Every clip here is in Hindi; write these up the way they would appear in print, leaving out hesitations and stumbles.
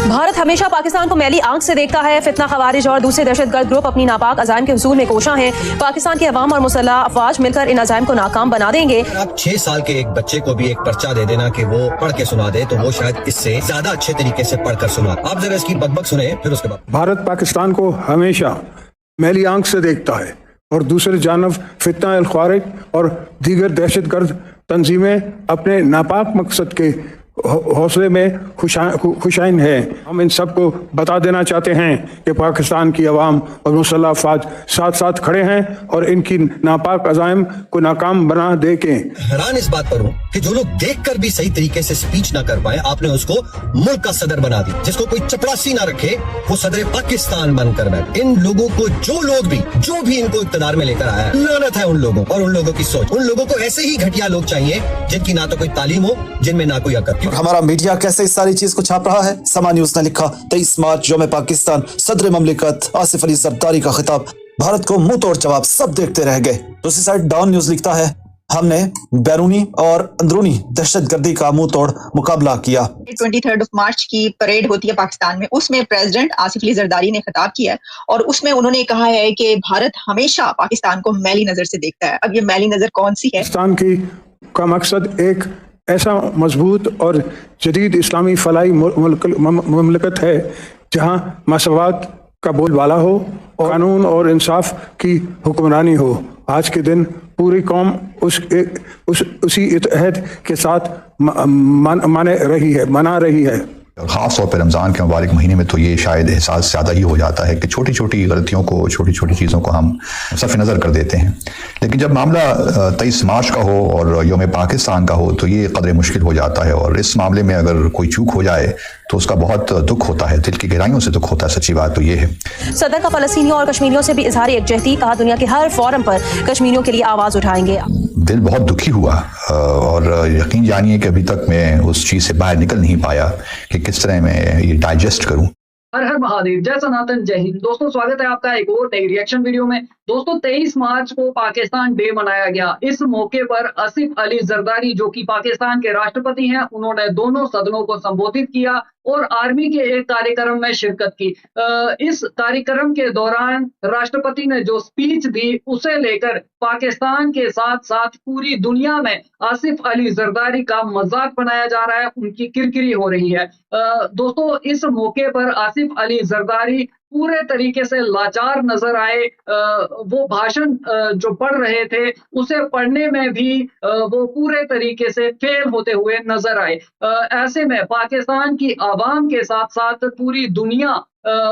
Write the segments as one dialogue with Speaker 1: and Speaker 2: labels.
Speaker 1: भारत हमेशा पाकिस्तान को मैली आंख से देखता है। फितना खवारिज और दूसरे दहशतगर्द ग्रुप अपनी नापाक अजाइम के हुसूल में कोशा हैं। पाकिस्तान की अवाम और मुसल्लह अफवाज मिलकर इन अजाइम को नाकाम बना देंगे।
Speaker 2: आप 6 साल के एक बच्चे को भी एक पर्चा दे देना कि वो पढ़ के सुना दे, तो वो शायद इससे ज्यादा अच्छे तरीके से पढ़कर सुना। आप जरा इसकी बकबक सुने, फिर उसके बाद।
Speaker 3: भारत पाकिस्तान को हमेशा मैली आंख से देखता है और दूसरी जानब फितना अल ख्वारिज और दीगर दहशतगर्द तंजीमें अपने नापाक मकसद के हौसले में खुशाइन है। हम इन सब को बता देना चाहते हैं कि पाकिस्तान की अवाम और मुसल्लह अफवाज साथ साथ खड़े हैं और इनकी नापाक अज़ाइम को नाकाम बना दे के।
Speaker 2: हैरान इस बात पर हूँ कि जो लोग देखकर भी सही तरीके से स्पीच ना कर पाए, आपने उसको मुल्क का सदर बना दी। जिसको कोई चपरासी ना रखे वो सदर पाकिस्तान बनकर बैठे। इन लोगों को जो भी इनको इक़्तिदार में लेकर आया, लानत है उन लोगों और उन लोगों की सोच। उन लोगों को ऐसे ही घटिया लोग चाहिए जिनकी ना तो कोई तालीम हो, जिनमें ना कोई अकल।
Speaker 4: हमारा मीडिया कैसे इस सारी चीज को छाप रहा है। समा न्यूज ने लिखा 23 मार्च यौम पाकिस्तान, सदर ममलिकत आसिफ अली जरदारी का खिताब। भारत को मुंह तोड़ जवाब, सब देखते रह गए। दूसरी साइड डाउन न्यूज लिखता है हमने बैरूनी और अंदरूनी दहशतगर्दी का मुंह तोड़ मुकाबला किया।
Speaker 5: 23 मार्च की परेड होती है पाकिस्तान में, उसमें प्रेसिडेंट आसिफ अली जरदारी ने खिताब किया है और उसमें उन्होंने कहा है कि भारत हमेशा पाकिस्तान को मैली नजर से देखता है। अब ये मैली नजर कौन सी है?
Speaker 3: पाकिस्तान का मकसद एक ऐसा मजबूत और जदीद इस्लामी फलाई ममलिकत है जहाँ मसवात का बोलबाला हो और कानून और इंसाफ की हुक्मरानी हो। आज के दिन पूरी कौम उसी इत्तेहाद के साथ मना रही है।
Speaker 6: ख़ास तौर पर रमज़ान के मुबारक महीने में तो ये शायद एहसास ज़्यादा ही हो जाता है कि छोटी छोटी गलतियों को, छोटी छोटी चीज़ों को हम सफ़ नज़र कर देते हैं। लेकिन जब मामला 23 मार्च का हो और यौम पाकिस्तान का हो तो ये कदर मुश्किल हो जाता है। और इस मामले में अगर कोई चूक हो जाए तो उसका बहुत दुख होता है, दिल की गहराइयों से दुख होता है। सच्ची बात तो ये है।
Speaker 1: सदर का फ़लस्तीनियों और कश्मीरियों से भी इजहार यकजहती, कहा दुनिया के हर फोरम पर कश्मीरियों के लिए आवाज़ उठाएंगे।
Speaker 6: दिल बहुत दुखी हुआ और यकीन जानिए कि अभी तक मैं उस चीज़ से बाहर निकल नहीं पाया कि किस तरह मैं ये डाइजेस्ट करूं।
Speaker 7: हर हर महादेव, जय सनातन, जय हिंद। दोस्तों स्वागत है आपका एक और नई रिएक्शन वीडियो में। दोस्तों 23 मार्च को पाकिस्तान डे मनाया गया। इस मौके पर आसिफ अली जरदारी जो कि पाकिस्तान के राष्ट्रपति हैं, उन्होंने दोनों सदनों को संबोधित किया और आर्मी के एक कार्यक्रम में शिरकत की। इस कार्यक्रम के दौरान राष्ट्रपति ने जो स्पीच दी उसे लेकर पाकिस्तान के साथ साथ पूरी दुनिया में आसिफ अली जरदारी का मजाक बनाया जा रहा है, उनकी किरकिरी हो रही है। दोस्तों इस मौके पर आसिफ अली जरदारी पूरे तरीके से लाचार नजर आए। वो भाषण जो पढ़ रहे थे उसे पढ़ने में भी वो पूरे तरीके से फेल होते हुए नजर आए। ऐसे में पाकिस्तान की आवाम के साथ साथ पूरी दुनिया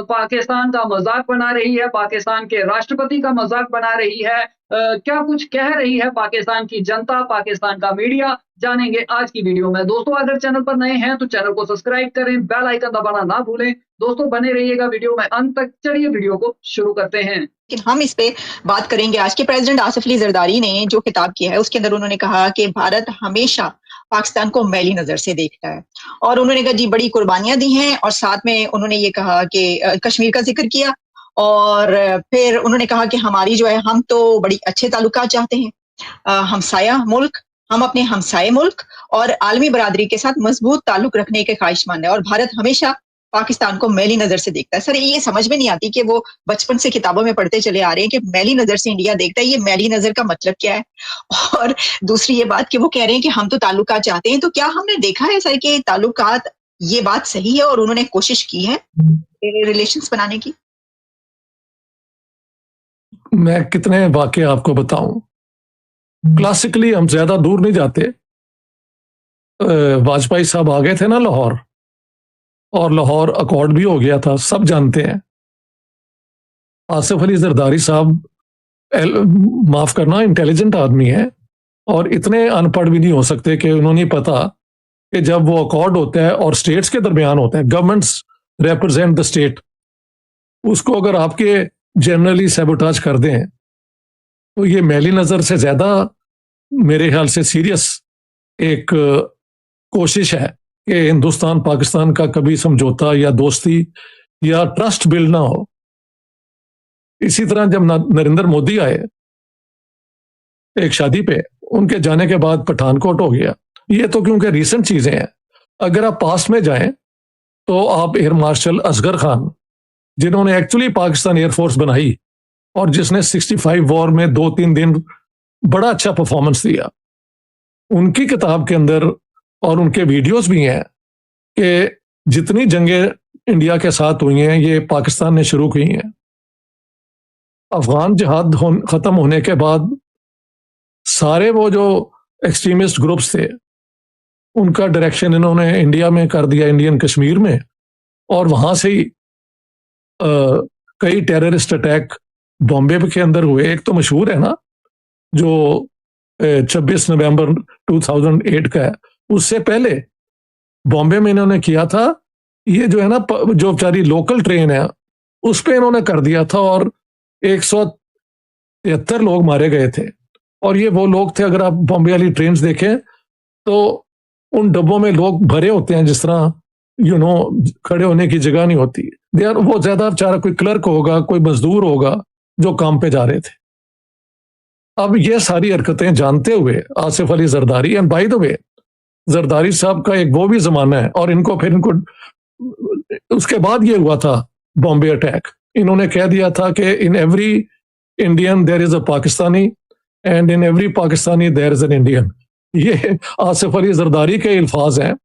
Speaker 7: पाकिस्तान का मजाक बना रही है, पाकिस्तान के राष्ट्रपति का मजाक बना रही है। क्या कुछ कह रही है पाकिस्तान की जनता, पाकिस्तान का मीडिया, जानेंगे आज की वीडियो में। दोस्तों अगर चैनल पर नए हैं तो चैनल को सब्सक्राइब करें, बेल आइकन दबाना ना भूलें। दोस्तों बने रहिएगा वीडियो में अंत तक। चलिए वीडियो को शुरू करते हैं।
Speaker 5: लेकिन हम इस पे बात करेंगे। आज के प्रेसिडेंट आसिफ अली जरदारी ने जो खिताब किया है उसके अंदर उन्होंने कहा कि भारत हमेशा पाकिस्तान को मैली नजर से देखता है और उन्होंने कहा जी बड़ी कुर्बानियां दी हैं और साथ में उन्होंने ये कहा कि कश्मीर का जिक्र किया और फिर उन्होंने कहा कि हमारी जो है, हम तो बड़ी अच्छे ताल्लुकात चाहते हैं, हमसाया मुल्क, हम अपने हमसाये मुल्क और आलमी बरादरी के साथ मजबूत ताल्लुक रखने के ख्वाहिशमंद है और भारत हमेशा पाकिस्तान को मैली नजर से देखता है। सर ये समझ में नहीं आती कि वो बचपन से किताबों में पढ़ते चले आ रहे हैं कि मैली नजर से इंडिया देखता है। ये मैली नजर का मतलब क्या है? और दूसरी ये बात कि वो कह रहे हैं कि हम तो ताल्लुकात चाहते हैं, तो क्या हमने देखा है सर कि ताल्लुकात ये बात सही है और उन्होंने कोशिश की है रिलेशंस बनाने की?
Speaker 8: मैं कितने वाकये आपको बताऊं। क्लासिकली हम ज्यादा दूर नहीं जाते। वाजपेयी साहब आ गए थे ना लाहौर, और लाहौर अकॉर्ड भी हो गया था, सब जानते हैं। आसिफ अली जरदारी साहब माफ करना इंटेलिजेंट आदमी है और इतने अनपढ़ भी नहीं हो सकते कि उन्होंने पता कि जब वो अकॉर्ड होता है और स्टेट्स के दरमियान होता है, गवर्नमेंट्स रिप्रेजेंट द स्टेट, उसको अगर आपके जनरली सैबोटाज कर दें तो ये मैली नजर से ज्यादा मेरे ख्याल से सीरियस एक कोशिश है कि हिंदुस्तान पाकिस्तान का कभी समझौता या दोस्ती या ट्रस्ट बिल्ड ना हो। इसी तरह जब नरेंद्र मोदी आए एक शादी पे, उनके जाने के बाद पठानकोट हो गया। ये तो क्योंकि रीसेंट चीजें हैं। अगर आप पास्ट में जाएं तो आप एयर मार्शल असगर खान, जिन्होंने एक्चुअली पाकिस्तान एयरफोर्स बनाई और जिसने 65 वॉर में 2-3 दिन बड़ा अच्छा परफॉर्मेंस दिया, उनकी किताब के अंदर और उनके वीडियोस भी हैं कि जितनी जंगें इंडिया के साथ हुई हैं ये पाकिस्तान ने शुरू की हैं। अफगान जिहाद खत्म होने के बाद सारे वो जो एक्सट्रीमिस्ट ग्रुप्स थे उनका डायरेक्शन इन्होंने इंडिया में कर दिया, इंडियन कश्मीर में, और वहां से ही कई टेररिस्ट अटैक बॉम्बे के अंदर हुए। एक तो मशहूर है ना जो 26 नवंबर 2008 का है, उससे पहले बॉम्बे में इन्होंने किया था, ये जो है ना जो बेचारी लोकल ट्रेन है उस पे इन्होंने कर दिया था और 173 लोग मारे गए थे। और ये वो लोग थे, अगर आप बॉम्बे वाली ट्रेन देखें तो उन डब्बों में लोग भरे होते हैं जिस तरह खड़े होने की जगह नहीं होती। वो ज्यादा बेचारा कोई क्लर्क होगा, कोई मजदूर होगा जो काम पे जा रहे थे। अब ये सारी हरकतें जानते हुए Asif Ali Zardari, and by the way Zardari साहब का एक वो भी जमाना है, और इनको उसके बाद ये हुआ था बॉम्बे अटैक। इन्होंने कह दिया था कि in every Indian there is a Pakistani and in every Pakistani there is an Indian. ये आसिफ अली जरदारी के अल्फाज हैं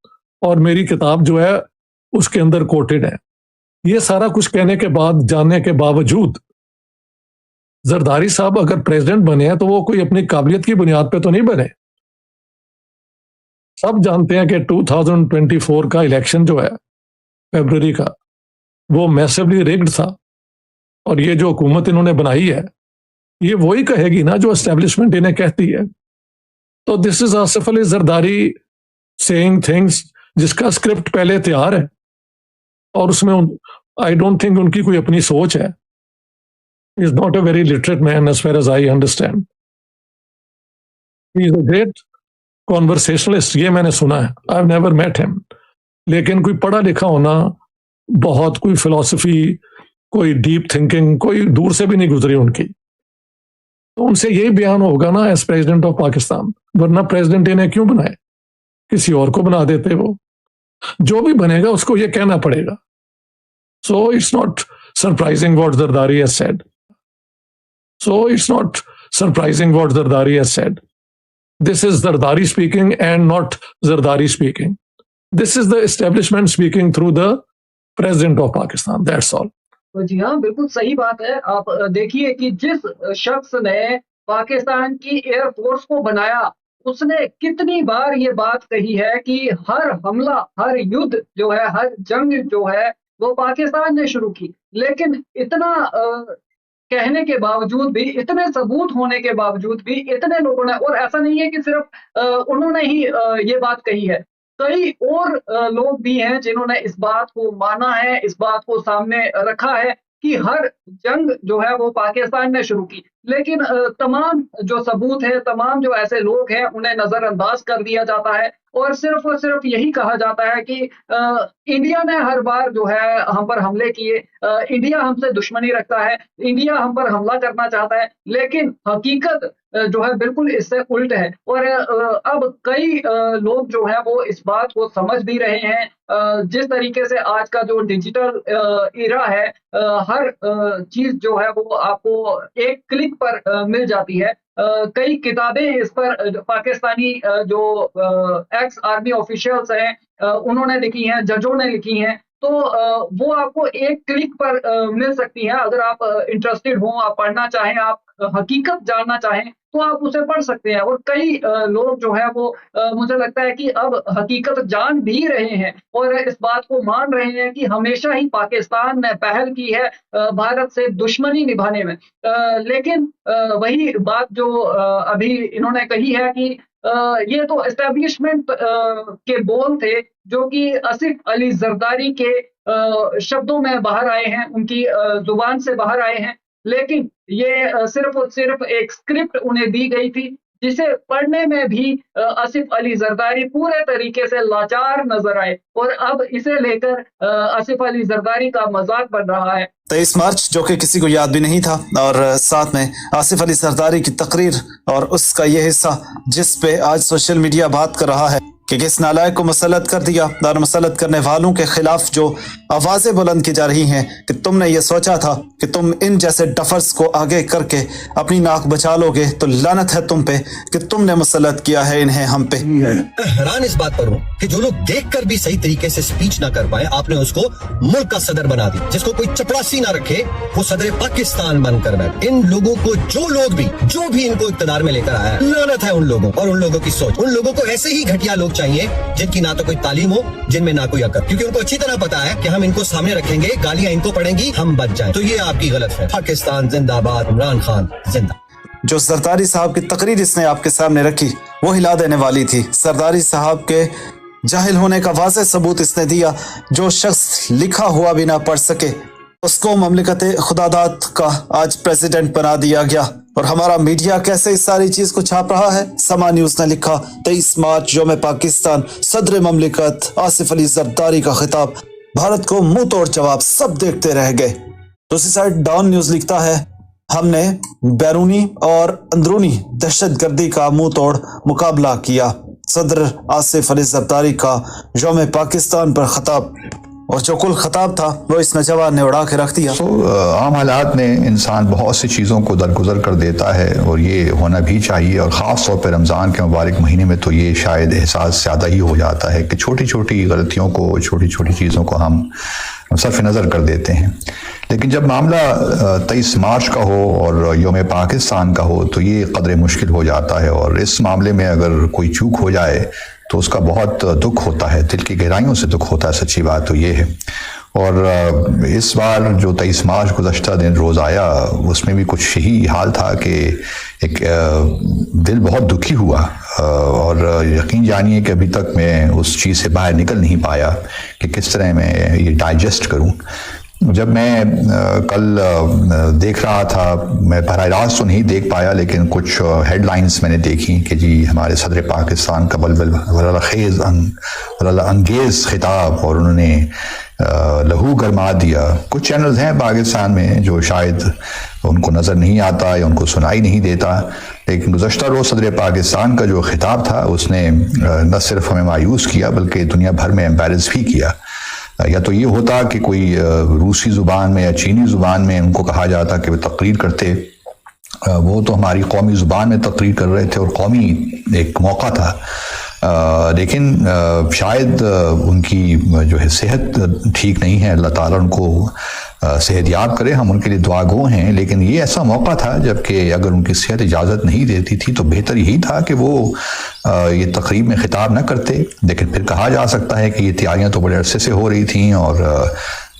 Speaker 8: और मेरी किताब जो है उसके अंदर कोटेड है। ये सारा कुछ कहने के बाद, जानने के बावजूद, जरदारी साहब अगर प्रेसिडेंट बने हैं तो वो कोई अपनी काबिलियत की बुनियाद पे तो नहीं बने। सब जानते हैं कि 2024 का इलेक्शन जो है फरवरी का, वो मैसिवली रिग्ड था, और ये जो हुकूमत इन्होंने बनाई है ये वही कहेगी ना जो एस्टेब्लिशमेंट इन्हें कहती है। तो this is Asif Ali Zardari saying things जिसका स्क्रिप्ट पहले तैयार है, और उसमें आई डोंट थिंक उनकी कोई अपनी सोच है। Is not a very literate man as far as I understand. He is a great conversationalist, ये मैंने सुना है, I have never met him, लेकिन कोई पढ़ा लिखा होना, बहुत कोई फिलॉसफी, कोई डीप थिंकिंग कोई दूर से भी नहीं गुजरी उनकी। तो उनसे यही बयान होगा ना एज प्रेसिडेंट ऑफ पाकिस्तान, वरना प्रेसिडेंट इन्हें क्यों बनाए, किसी और को बना देते। वो जो भी बनेगा उसको ये कहना पड़ेगा। So it's not surprising what Zardari has said. So it's not surprising what Zardari has said. This is Zardari speaking and not Zardari speaking. This is the establishment speaking through the President of Pakistan. That's all.
Speaker 7: तो जी हाँ, बिल्कुल सही बात है। आप देखिए कि जिस शख्स ने पाकिस्तान की एयरफोर्स को बनाया उसने कितनी बार ये बात कही है कि हर हमला, हर युद्ध जो है, हर जंग जो है वो पाकिस्तान ने शुरू की। लेकिन इतना कहने के बावजूद भी, इतने सबूत होने के बावजूद भी, इतने लोगों ने, और ऐसा नहीं है कि सिर्फ उन्होंने ही ये बात कही है, कई और लोग भी हैं जिन्होंने इस बात को माना है, इस बात को सामने रखा है कि हर जंग जो है वो पाकिस्तान ने शुरू की। लेकिन तमाम जो सबूत है, तमाम जो ऐसे लोग हैं उन्हें नजरअंदाज कर दिया जाता है और सिर्फ यही कहा जाता है कि इंडिया ने हर बार जो है हम पर हमले किए, इंडिया हमसे दुश्मनी रखता है, इंडिया हम पर हमला करना चाहता है। लेकिन हकीकत जो है बिल्कुल इससे उल्ट है। और अब कई लोग जो है वो इस बात को समझ भी रहे हैं। जिस तरीके से आज का जो डिजिटल इरा है, हर चीज जो है वो आपको एक क्लिक पर मिल जाती है। कई किताबें इस पर पाकिस्तानी जो एक्स आर्मी ऑफिशियल्स हैं उन्होंने लिखी हैं, जजों ने लिखी हैं, तो वो आपको एक क्लिक पर मिल सकती है। अगर आप इंटरेस्टेड हो, आप पढ़ना चाहें, आप हकीकत जानना चाहें तो आप उसे पढ़ सकते हैं। और कई लोग जो है वो मुझे लगता है कि अब हकीकत जान भी रहे हैं और इस बात को मान रहे हैं कि हमेशा ही पाकिस्तान ने पहल की है भारत से दुश्मनी निभाने में। लेकिन वही बात जो अभी इन्होंने कही है कि ये तो एस्टेब्लिशमेंट के बोल थे जो कि आसिफ अली जरदारी के शब्दों में बाहर आए हैं, उनकी जुबान से बाहर आए हैं। लेकिन ये सिर्फ और सिर्फ एक स्क्रिप्ट उन्हें दी गई थी जिसे पढ़ने में भी आसिफ अली जरदारी पूरे तरीके से लाचार नजर आए और अब इसे लेकर आसिफ अली जरदारी का मजाक बन रहा है।
Speaker 4: 23 मार्च जो कि किसी को याद भी नहीं था, और साथ में आसिफ अली जरदारी की तकरीर और उसका ये हिस्सा जिस पे आज सोशल मीडिया बात कर रहा है। कि किस नालायक को मुसल्लत कर दिया और मुसल्लत करने वालों के खिलाफ जो आवाजें बुलंद की जा रही हैं कि तुमने ये सोचा था कि तुम इन जैसे डफर्स को आगे करके अपनी नाक बचा लोगे, तो लानत है तुम पे कि तुमने मुसल्लत किया है इन्हें हम पे।
Speaker 2: हैरान इस बात पर हूँ कि जो लोग देखकर भी सही तरीके से स्पीच ना कर पाए, आपने उसको मुल्क का सदर बना दी, जिसको कोई चपड़ासी ना रखे वो सदर पाकिस्तान बनकर बैठे। इन लोगों को जो भी इनको इक्तदार में लेकर आया है, लानत है उन लोगों और उन लोगों की सोच। उन लोगों को ऐसे ही घटिया लोग चाहिए जिनकी ना तो कोई तालीम हो, जिनमें ना कोई अकल, क्योंकि उनको अच्छी तरह पता है कि हम इनको सामने रखेंगे, गालियां इनको पड़ेंगी, हम बच जाएं। तो ये आपकी गलत है। पाकिस्तान जिंदाबाद, इमरान खान जिंदा।
Speaker 4: जो जरदारी साहब की तकरीर इसने आपके सामने रखी वो हिला देने वाली थी। जरदारी साहब के जाहिल होने का वाज़ेह सबूत इसने दिया। जो शख्स लिखा हुआ भी ना पढ़ सके उसको ममलिकत खुदादात का आज प्रेसिडेंट बना दिया गया। और हमारा मीडिया कैसे इस सारी चीज को छाप रहा है। समा न्यूज ने लिखा 23 मार्च यौम पाकिस्तान, सदर ममलिकत आसिफ अली जरदारी का खिताब, भारत को मुंह तोड़ जवाब, सब देखते रह गए। दूसरी साइड डाउन न्यूज लिखता है हमने बैरूनी और अंदरूनी दहशतगर्दी का मुंह तोड़ मुकाबला किया, सदर आसिफ अली जरदारी का यौम पाकिस्तान पर खिताब। और जो कुल खिताब था वो इस नौजवान ने उड़ा के रख दिया।
Speaker 6: आम हालात में इंसान बहुत सी चीज़ों को दरगुजर कर देता है और ये होना भी चाहिए। और ख़ास तौर पर रमज़ान के मुबारक महीने में तो ये शायद एहसास ज़्यादा ही हो जाता है कि छोटी छोटी गलतियों को, छोटी छोटी चीज़ों को हम सरफ नज़र कर देते हैं। लेकिन जब मामला 23 मार्च का हो और यौम पाकिस्तान का हो तो ये कदरे मुश्किल हो जाता है। और इस मामले में अगर कोई चूक हो जाए तो उसका बहुत दुख होता है, दिल की गहराइयों से दुख होता है। सच्ची बात तो ये है। और इस बार जो 23 मार्च गुज़श्ता दिन रोज़ आया उसमें भी कुछ यही हाल था कि एक दिल बहुत दुखी हुआ। और यकीन जानिए कि अभी तक मैं उस चीज़ से बाहर निकल नहीं पाया कि किस तरह मैं ये डाइजेस्ट करूं। जब मैं कल देख रहा था, मैं बराह रास्त तो नहीं देख पाया लेकिन कुछ हेडलाइंस मैंने देखी कि जी हमारे सदर पाकिस्तान का बल्बल अंगेज़ खिताब और उन्होंने लहू गरमा दिया। कुछ चैनल्स हैं पाकिस्तान में जो शायद उनको नज़र नहीं आता या उनको सुनाई नहीं देता, लेकिन गुज़श्ता रोज़ सदर पाकिस्तान का जो खिताब था उसने न सिर्फ हमें मायूस किया बल्कि दुनिया भर में एम्बैरस भी किया। या तो ये होता कि कोई रूसी ज़ुबान में या चीनी ज़ुबान में उनको कहा जाता कि वे तकरीर करते, वो तो हमारी कौमी ज़ुबान में तकरीर कर रहे थे और कौमी एक मौका था। लेकिन शायद उनकी जो है सेहत ठीक नहीं है, अल्लाह ताला उनको सेहतयाब करे, हम उनके लिए दुआगो हैं। लेकिन ये ऐसा मौका था जबकि अगर उनकी सेहत इजाज़त नहीं देती थी तो बेहतर यही था कि वो ये तकरीब में खिताब न करते। लेकिन फिर कहा जा सकता है कि ये तैयारियां तो बड़े अरसे से हो रही थी और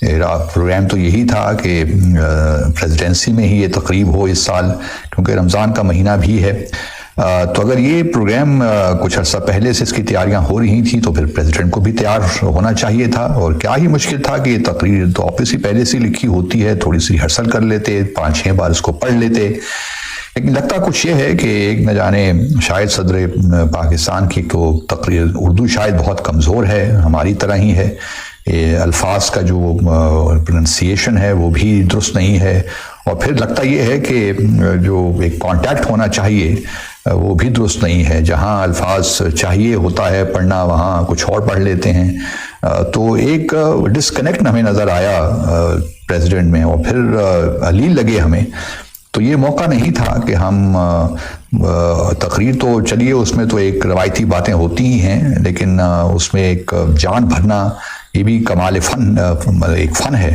Speaker 6: प्रोग्राम तो यही था कि प्रेसिडेंसी में ही ये तकरीब हो इस साल, क्योंकि रमज़ान का महीना भी है। तो अगर ये प्रोग्राम कुछ अर्सा पहले से इसकी तैयारियां हो रही थी तो फिर प्रेसिडेंट को भी तैयार होना चाहिए था। और क्या ही मुश्किल था कि ये तकरीर तो ऑब्वियसली पहले से लिखी होती है, थोड़ी सी रिहर्सल कर लेते, 5-6 बार इसको पढ़ लेते। लेकिन लगता कुछ ये है कि एक न जाने शायद सदर पाकिस्तान की तो तकरीर उर्दू शायद बहुत कमज़ोर है, हमारी तरह ही है। अल्फाज का जो प्रोनंसिएशन है वो भी दुरुस्त नहीं है। और फिर लगता ये है कि जो एक कांटेक्ट होना चाहिए वो भी दुरुस्त नहीं है। जहाँ अल्फाज चाहिए होता है पढ़ना वहाँ कुछ और पढ़ लेते हैं। तो एक डिस्कनेक्ट हमें नज़र आया प्रेसिडेंट में और फिर अलील लगे हमें। तो ये मौका नहीं था कि हम तकरीर तो चलिए उसमें तो एक रवायती बातें होती ही हैं, लेकिन उसमें एक जान भरना ये भी कमाल फ़न, एक फ़न है।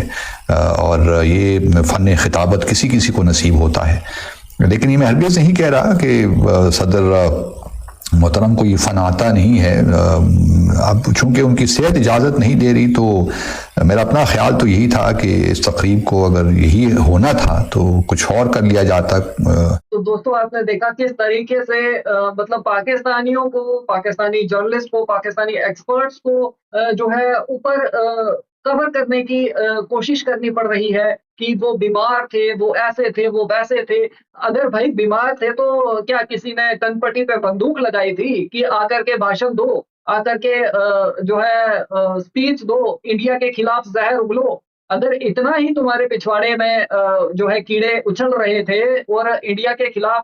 Speaker 6: और ये फ़न खिताबत किसी किसी को नसीब होता है। लेकिन ये मैं हरगिज़ नहीं कह रहा कि सदर मोहतरम को ये फ़न आता नहीं है। अब चूँकि उनकी सेहत इजाज़त नहीं दे रही तो मेरा अपना ख्याल तो यही था कि इस तकरीब को अगर यही होना था तो कुछ और कर लिया जाता।
Speaker 7: तो दोस्तों आपने देखा किस तरीके से मतलब पाकिस्तानियों को, पाकिस्तानी जर्नलिस्ट को, पाकिस्तानी एक्सपर्ट्स को जो है ऊपर कवर करने की कोशिश करनी पड़ रही है कि वो बीमार थे, वो ऐसे थे, वो वैसे थे। अगर भाई बीमार थे तो क्या किसी ने कनपट्टी पे बंदूक लगाई थी कि आकर के भाषण दो, आकर के जो है स्पीच दो, इंडिया के खिलाफ जहर उगलो? अगर इतना ही तुम्हारे पिछवाड़े में जो है कीड़े उछल रहे थे और इंडिया के खिलाफ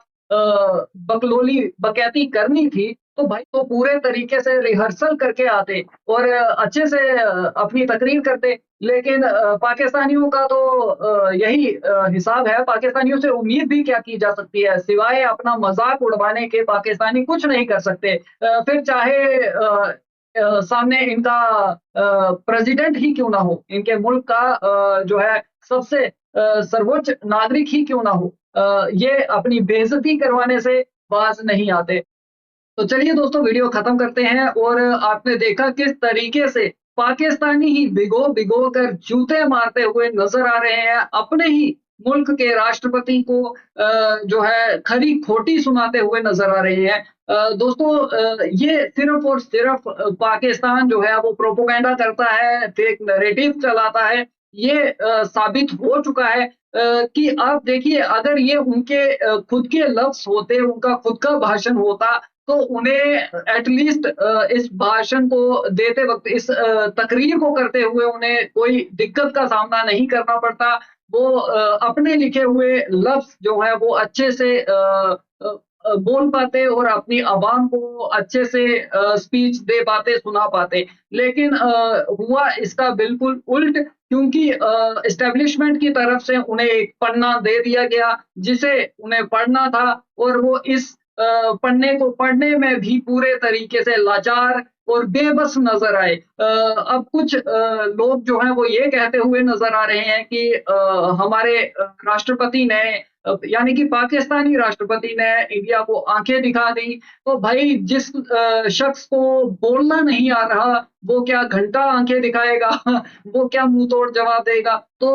Speaker 7: बकलोली बकैती करनी थी तो भाई तो पूरे तरीके से रिहर्सल करके आते और अच्छे से अपनी तकरीर करते। लेकिन पाकिस्तानियों का तो यही हिसाब है। पाकिस्तानियों से उम्मीद भी क्या की जा सकती है, सिवाय अपना मजाक उड़वाने के पाकिस्तानी कुछ नहीं कर सकते। फिर चाहे सामने इनका प्रेसिडेंट ही क्यों ना हो, इनके मुल्क का जो है सबसे सर्वोच्च नागरिक ही क्यों ना हो, ये अपनी बेइज्जती करवाने से बाज नहीं आते। तो चलिए दोस्तों, वीडियो खत्म करते हैं। और आपने देखा किस तरीके से पाकिस्तानी ही भिगो भिगो कर जूते मारते हुए नजर आ रहे हैं, अपने ही मुल्क के राष्ट्रपति को जो है खरी खोटी सुनाते हुए नजर आ रहे हैं। दोस्तों, ये सिर्फ और सिर्फ पाकिस्तान जो है वो प्रोपोगेंडा करता है, फेक नैरेटिव चलाता है। ये साबित हो चुका है कि आप देखिए, अगर ये उनके खुद के लफ्ज होते, उनका खुद का भाषण होता, तो उन्हें एटलीस्ट इस भाषण को देते वक्त, इस तकरीर को करते हुए उन्हें कोई दिक्कत का सामना नहीं करना पड़ता। वो अपने लिखे हुए लफ्ज जो है वो अच्छे से बोल पाते और अपनी आवाम को अच्छे से स्पीच दे पाते, सुना पाते। लेकिन हुआ इसका बिल्कुल उल्ट, क्योंकि एस्टेब्लिशमेंट की तरफ से उन्हें एक पन्ना दे दिया गया जिसे उन्हें पढ़ना था, और वो इस पढ़ने को पढ़ने में भी पूरे तरीके से लाचार और बेबस नजर आए। अब कुछ लोग जो हैं वो ये कहते हुए नजर आ रहे हैं कि हमारे राष्ट्रपति ने यानी कि पाकिस्तानी राष्ट्रपति ने इंडिया को आंखें दिखा दी। तो भाई, जिस शख्स को बोलना नहीं आ रहा वो क्या घंटा आंखें दिखाएगा वो क्या मुंह तोड़ जवाब देगा? तो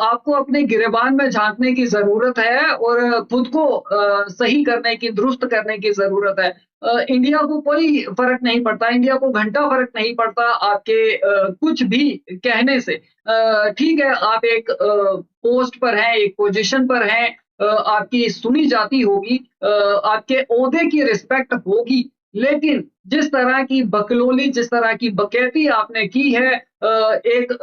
Speaker 7: आपको अपने गिरेबान में झांकने की जरूरत है और खुद को सही करने की, दुरुस्त करने की जरूरत है। इंडिया को कोई फर्क नहीं पड़ता, इंडिया को घंटा फर्क नहीं पड़ता आपके कुछ भी कहने से। ठीक है, आप एक पोस्ट पर हैं, एक पोजीशन पर हैं, आपकी सुनी जाती होगी, आपके ओहदे की रिस्पेक्ट होगी, लेकिन जिस तरह की बकलोली, जिस तरह की बकैती आपने की है एक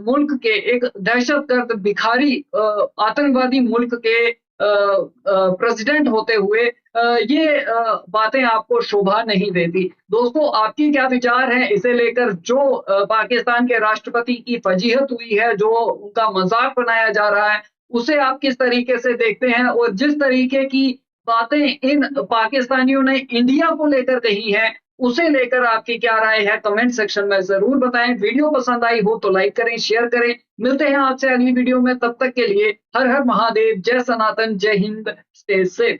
Speaker 7: मुल्क के, एक दहशतगर्द भिखारी आतंकवादी मुल्क के प्रेसिडेंट होते हुए, ये बातें आपको शोभा नहीं देती। दोस्तों, आपकी क्या विचार है इसे लेकर? जो पाकिस्तान के राष्ट्रपति की फजीहत हुई है, जो उनका मजाक बनाया जा रहा है, उसे आप किस तरीके से देखते हैं? और जिस तरीके की बातें इन पाकिस्तानियों ने इंडिया को लेकर कही हैं, उसे लेकर आपकी क्या राय है? कमेंट सेक्शन में जरूर बताएं। वीडियो पसंद आई हो तो लाइक करें, शेयर करें। मिलते हैं आपसे अगली वीडियो में, तब तक के लिए हर हर महादेव, जय सनातन, जय हिंद, स्टे सेफ।